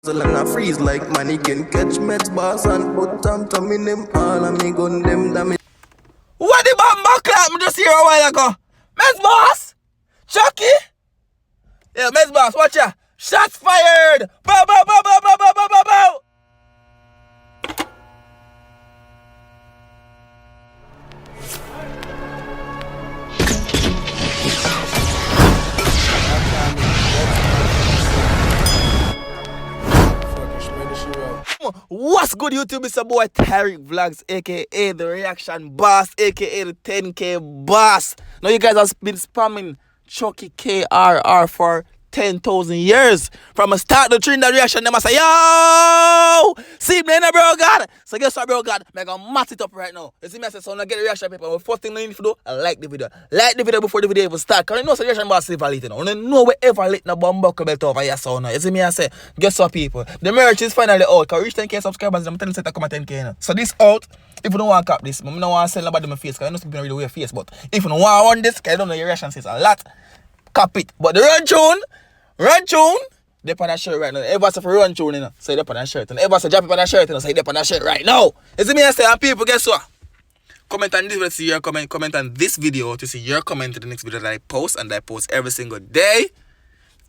Long I freeze like money can catch meds boss and put them in them all and me gun them damage. What the bomb clap me just here a while ago? Meds boss? Chucky? Yeah, Meds boss, watch ya. Shots fired! Bow, bow, bow, bow, bow, bow, bow, bow, bow. What's good, YouTube? It's your boy Tyrekevlogs, aka the reaction boss, aka the 10K boss. Now you guys have been spamming Chucky KRR for 10,000 years. From a start the Trinidad reaction, them I say, yo! See me now, bro, God. So guess what, bro, God? I'm gonna mat it up right now. You see me, I say, so I'm gonna get the reaction paper. The first thing you need to do, like the video. Like the video before the video even start. Because you know, so the reaction boss is late, you know. You know wherever late no bomb buckle belt over here, so now. You see me, I say, guess what, people? The merch is finally out. Because reach 10K subscribers, I'm telling you to come at 10K, you know. So this out. If you don't want to cap this, I don't want to sell nobody my face. Because I know some people don't really wear face. But if you don't want this, because I don't know your reaction says a lot, cap it. But the run tune, they on that shirt right now. Everybody say for run tune, you know, say they on that shirt. And everybody say drop it on that shirt, you know, say they on that shirt right now. You see me, I say, and people, guess what? Comment on this video to see your comment. Comment on this video to see your comment to the next video that I post. And I post every single day.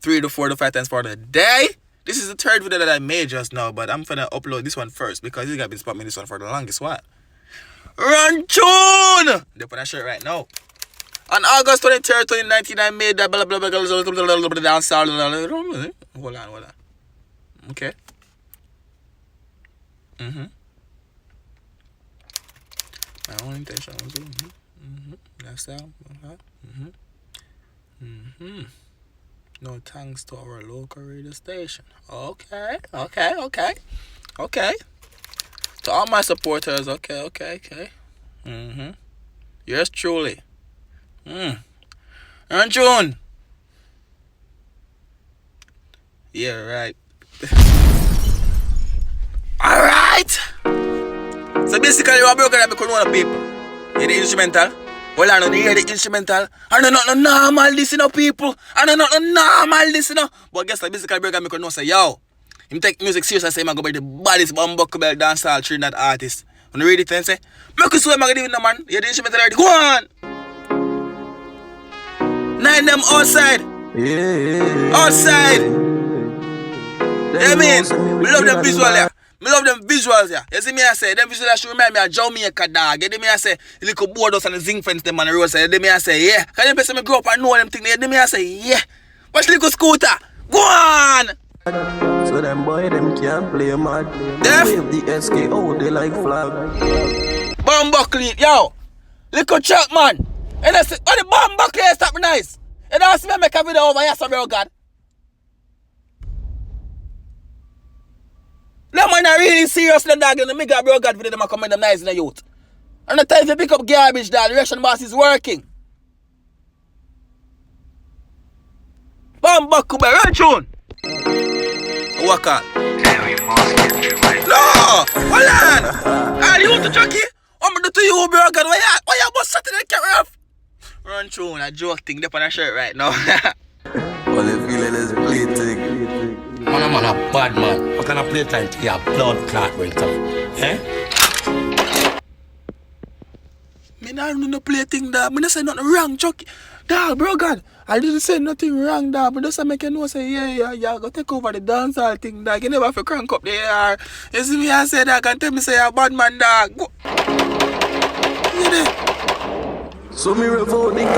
3 to 4 to 5 times for the day. This is the third video that I made just now, but I'm gonna upload this one first because you guys been spotting this one for the longest while. Run tune! They on that shirt right now. On August 23rd, 2019, I made that blah blah blah blah dance. Hold on. Okay. My own intention was that's how. No thanks to our local radio station. Okay. To all my supporters, okay. Yours truly. And June. Yeah, right. Alright. So basically, we're broken up because one of people. Hear the instrumental? Well, I don't hear the instrumental. I don't know no normal listener, people. I don't know no normal listener. But guess like basically, break up because no say, yo, him take music serious and say, I'm going to be the baddest bumbuckle bell dancehall Trinidad artist. When you read it and say, make us swear, I'm going to do it, man. Hear the instrumental already. Go on. 9 them outside. Outside. You mean? We love them visuals, yeah. Me love them visuals, yeah. You see me, I say, them visuals should remind me of Jamaican dog. You see me, I say, little boardhouse and the zinc fence them on the road. You see me, I say, yeah. Can you person me grow up and know them things? You see me, I say, yeah. Watch little scooter. Go on. So them boy, them can't play mad. Def? Wave the SKO, they like flag. Bomb buckle, yo. Little Chuck, man. And I say, oh, the bomb buckle is stop nice. And I see me make a video over here, so bro, God. Them man are really serious, them dog. And the mega bro, God, video them are coming them nice in the youth. And the time you pick up garbage, dog, the reaction boss is working. Bomb buckle, boy, run tune. Walk on. No! Hold on! Ah, you want to Chucky? I'm going to do to you, bro, God. Why you about Saturday KRR? Run through a joke thing up on a shirt right now. All the feeling is bleeding. Man, a bad man. What kind of playtime to your blood clot went up? Eh? Me not do no play thing, dog. Me not say nothing wrong, Chucky. Dog, bro, God. I didn't say nothing wrong, dog. But just make you know, say, yeah, go take over the dancehall thing, dog. You never have to crank up the AR. You see me, I say that, can tell me, say, you're a bad man, dog. Go. You there? So me revolt the like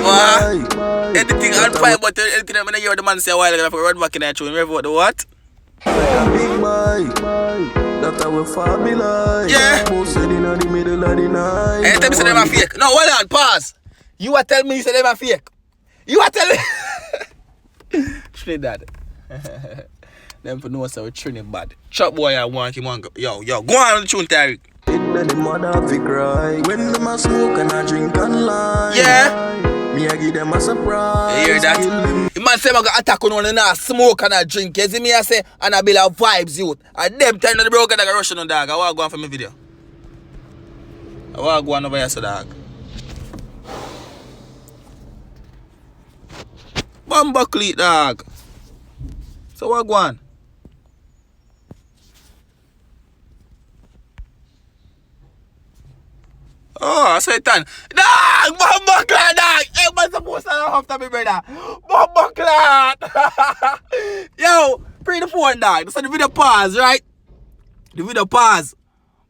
what? Anything on fire, but anything I'm gonna hear the man say a while ago, I run back in that tune. Revolt the what? like a big boy. That's how we fall me like. Yeah. Most said in the middle of the night. Hey, tell me say them are fake. No, hold on, pause. You are telling me you say them are fake. You are telling me. Trinidad. Them for no say we Trinidad. Chop boy, I want him on go. Yo, go on the tune, Tyreek. Then the mother fi cry when them a smoke and a drink and lie. Yeah. Me a give them a surprise. You hear that? The man say I got attack on one and a smoke and a drink. You see me I say and I build a vibes youth. And them time the broken dog a rushing on dog. I want to go on for my video. I want to go on over here so dog. Bomba cleat dog. So what go on? Oh, so it done. Dog! Bomba clot, dog! Everyone's supposed to have to be brother. Bomba clot! Yo, pre the phone, dog. So the video pause, right? The video pause.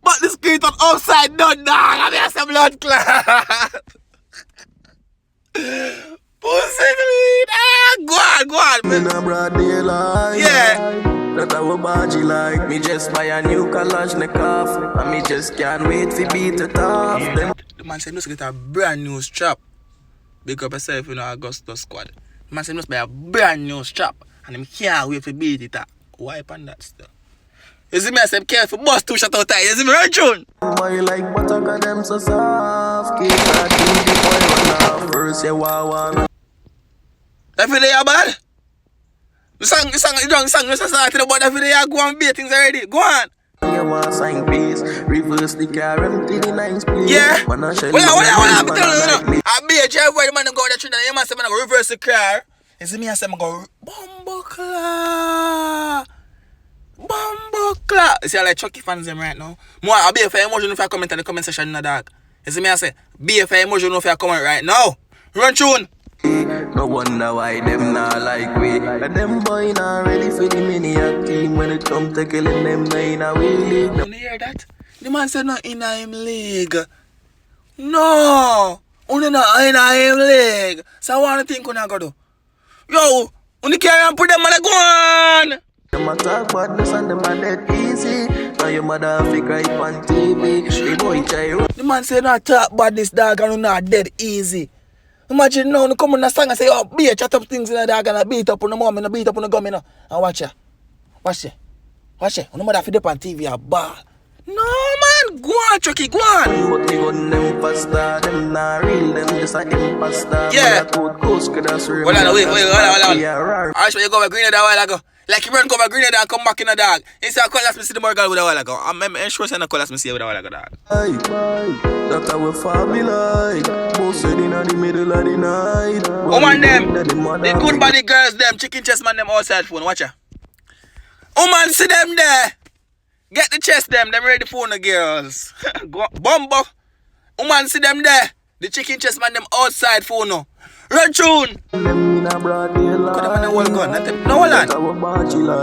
But the screen was upside down, dog. I mean, some blood clot. Pussy clean. Go on, In man. a broad daylight. Yeah. That I will bargy like. Me just buy a new Kalashnikov. And me just can't wait to beat it off. Them The man said, "Must get a brand new strap. Big up yourself, you know, Augusto squad." The man said, "Must buy a brand new strap. And him can't wait to beat it up." Wipe on that stuff. You see me, I said, careful, bust 2 shot out time. You see me, right, June? boy like butter, cause them so soft. Keep that thing before you run off. First you want. That video you bad? The song, you started about that video, you go and beat things already. Go on. You want sign peace. Reverse the car, empty the nines, please. Yeah. Man, I shall Hold on. I'm man, telling you, like me. I be a driver where the man go to Trinidad. You man say, man, I go reverse the car. You see me, I say, I go, Bumbleclaw. You see, I like Chucky fans them right now. More, I'll be a fair emotion if I comment in the comment section, no dog. You see me, I say, be a fair emotion if I comment right now. Run tune. No wonder why them not like we. But them boy not ready for the maniac team. When it come to killing them, they in a we league. You hear that? The man said not in him league. No. Only not in him league. So I want to think when I go do. Yo, only carry and put them on the go on. Them a talk badness and them a dead easy. Now your mother have to cry on TV. The boy try run. The man said not talk about this dog and not dead easy. Imagine now, you come in the song and say, oh, be a chat up things in the dog and I beat up on the mom and I beat up on the gum, you know. And watch ya. Watch ya. Watch ya. No mother fit up on TV a ball. No, man. Go on, Chucky, go on. But they gun them faster. Them not real, them just a imposter. Yeah. Coast could have Hold on, wait. KRR. I show you go over Grenada a while ago. Like you run go over Grenada and come back in a dog. You see, I call us me see the more girl with a while ago. I'm sure I call us me see with a while ago, dog. Aye, that's how we family like. Both in the middle of the night. Woman them, the good body girls them, chicken chest man them outside phone, watch ya. Woman see them there. Get the chest them ready phone the girls. Bumbo. Woman see them there. The chicken chest man them outside phone no. Run tune. Could have been a whole gun. No hold on.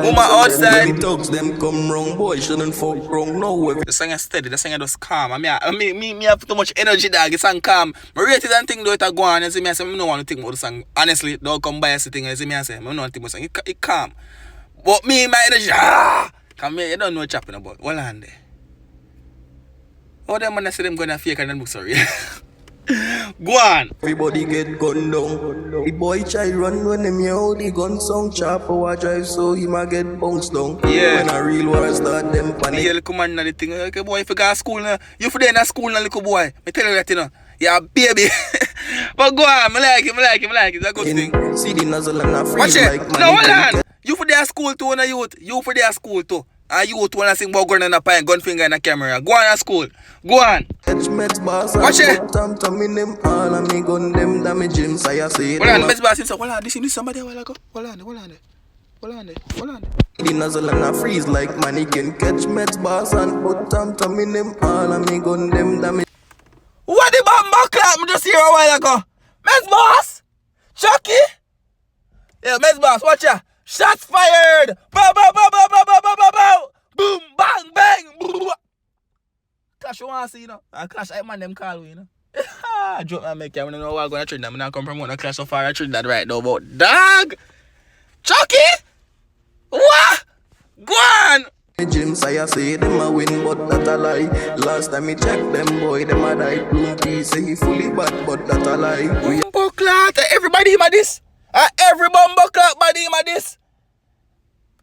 Woman outside. The dogs them come wrong, boy shouldn't fuck wrong. No. The song is steady, the song is just calm. I mean, me have too much energy, dog. The song calm. I rate it and think do it a go on. You see me, I say, I don't want to think about the song. Honestly, don't come by a thing. You see me, I say, I don't want to think about the song. It calm. But me, my energy, come here, you don't know what's happening about. Hold on there. How them man say them gonna fake and them look sorry. Go on. Everybody get gunned down. The boy try run when them hear the gun sound. Chopper a drive so he might get bounced down. Yeah. When a real war start them The panic. little man the thing. Okay, boy, if you go to school now, you for there in school now, little boy. I tell you that, you know. Yeah, baby. But go on, I like it. It's a good thing. See the nozzle and a Watch freeze it. like No, hold mannequin. on. You for their school too, na youth. You for their school too. And you want to sing about gun and a pine, gun finger and a camera. Go on to school. Go on. Catch Mets boss Watch it. Tam in them all and me gun them damage him. So I say Hold on, Mets boss himself. Hold on, this somebody a while ago. Hold on. the nozzle and a freeze like mannequin. Catch Mets boss and put tam in them all and me gun them damage. What the bomb clap me just here a while ago? Mets boss? Chucky? Yeah, Mets boss, watch ya. Shots fired! Bow, bow, bow, bow, bow, bow, bow, bow, bow! Boom, bang, bang! Clash you want to see, you know? I clash, I man them call we, you know? I joke man make you, I don't know what I'm going to Trinidad. I'm not come promote a clash so far at Trinidad right now, but dog! Chucky? What? Go on! Jim say I say them a win but that a lie. Last time me check them boy them a die. Bloom P say he fully bad but that a lie. We Bumbo clot, everybody him a this. Every bumbo clot body him a this.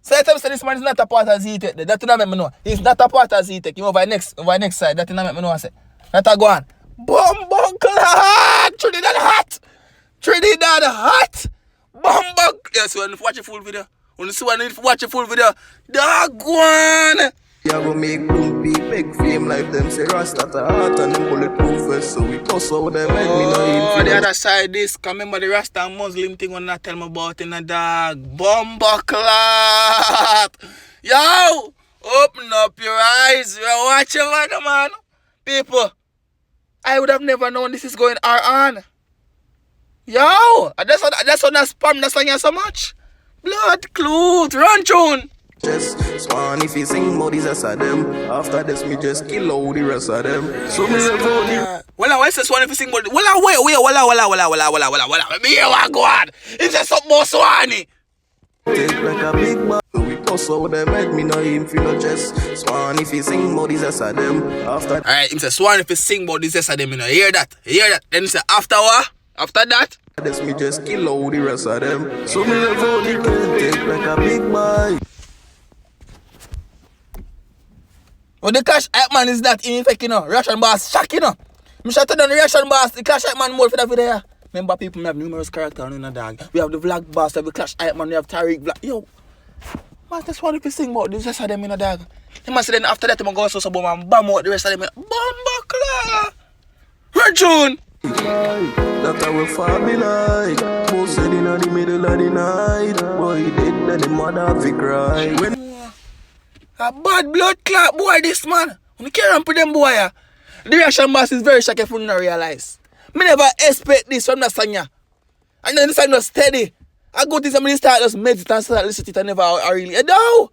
So I tell me say this man is not a part of Z-Tech. That do not make me know. He's not a part of Z-Tech. He over next side. That do not make me know. I say. That a go on. Bumbo clot. Trinidad hot. Bumbo. Yes, when you watch a full video. When you watch a full video. Dog go on. ya go make Bloom P beg fame like them say Rasta to heart and them bulletproof vest. So we cuss out them make me know Oh, the other side this. Come remember the Rasta and Muslim thing when I tell me about in a dog. Bumbo clot. Yo, open up your eyes. You're watching man. People, I would have never known this is going on. Yo, that's what I spam that song here so much. Blood clothes, run tune. Just swan if you sing more these as of them. After this me just kill all the rest of them. So me love all the Well, why say swan if you sing more? Well, wait. Me here what go on. It's just something more swani. take like a big man. We toss out them head, me know him feel no just swan if you sing more these as of them. After Alright, him say swan if you sing about this yesterday, me know hear that. Then he say after what? After that? this me just kill all the rest of them. So me love all the girl, take like a big boy. Well, the Clash Hype Man is that in effect, you know. Reaction boss shock, you know. Me shut down the reaction boss, the Clash Hype Man more for that video. Remember, people, we have numerous characters in the dog. We have the vlog boss, we have the Clash Hype Man, we have Tyrekevlogs. Yo, man, that's what if you sing about this rest of them in the dog. He must say then after that, I'm going to go so boom and bam out the rest of them. Bamba Run tune. That I will fall be like. Most said in the middle of the night. Boy, dead, then the mother have to cry. When A bad blood clot boy this man. When you carry on with them boy ya. The reaction boss is very shocked if you don't realize. Me never expect this from the song ya. And then the song was steady. I go to somebody start just meditate and start listening to it and never I really no.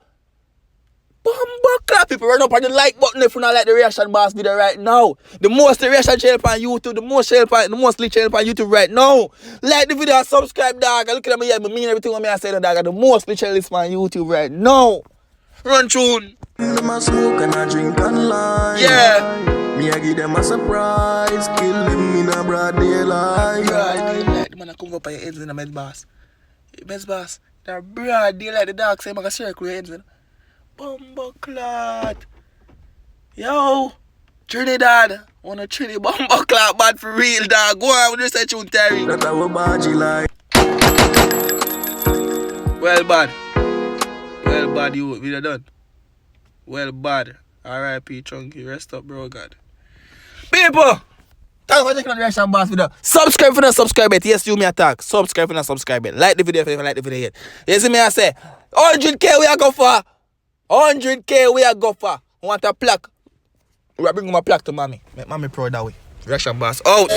Bumbo clap people run up on the like button if you not like the reaction boss video right now. The most the reaction channel on YouTube, the most channel on YouTube right now. Like the video and subscribe dog. I look at me here, me mean everything what me I say the dog. The most channel is on YouTube right now. Run tune. them a smoke and a drink online. Yeah. Me I give them a surprise. Kill them in a broad daylight. The man a come up on your ends in the med boss. Med boss. They're broad daylight. The dog say I'm gonna circle your ends in. Bumbo clot. Yo. Trinidad. Wanna Trinity bumbo clot bad for real dog. Go on with this tune Terry. That I will badgy like. Well bad. Well bad you we done. Well bad. R.I.P. Chunky. Rest up bro God. People! Thanks for checking on the reaction boss video. Subscribe for the subscribe it. Yes, you me attack. Subscribe for the subscribe it. Like the video if you like the video yet. You see me I say 100k we are go for. 100k we are go for. Want a plaque? We are bringing my plaque to mommy. Make mommy proud that way. Reaction boss out.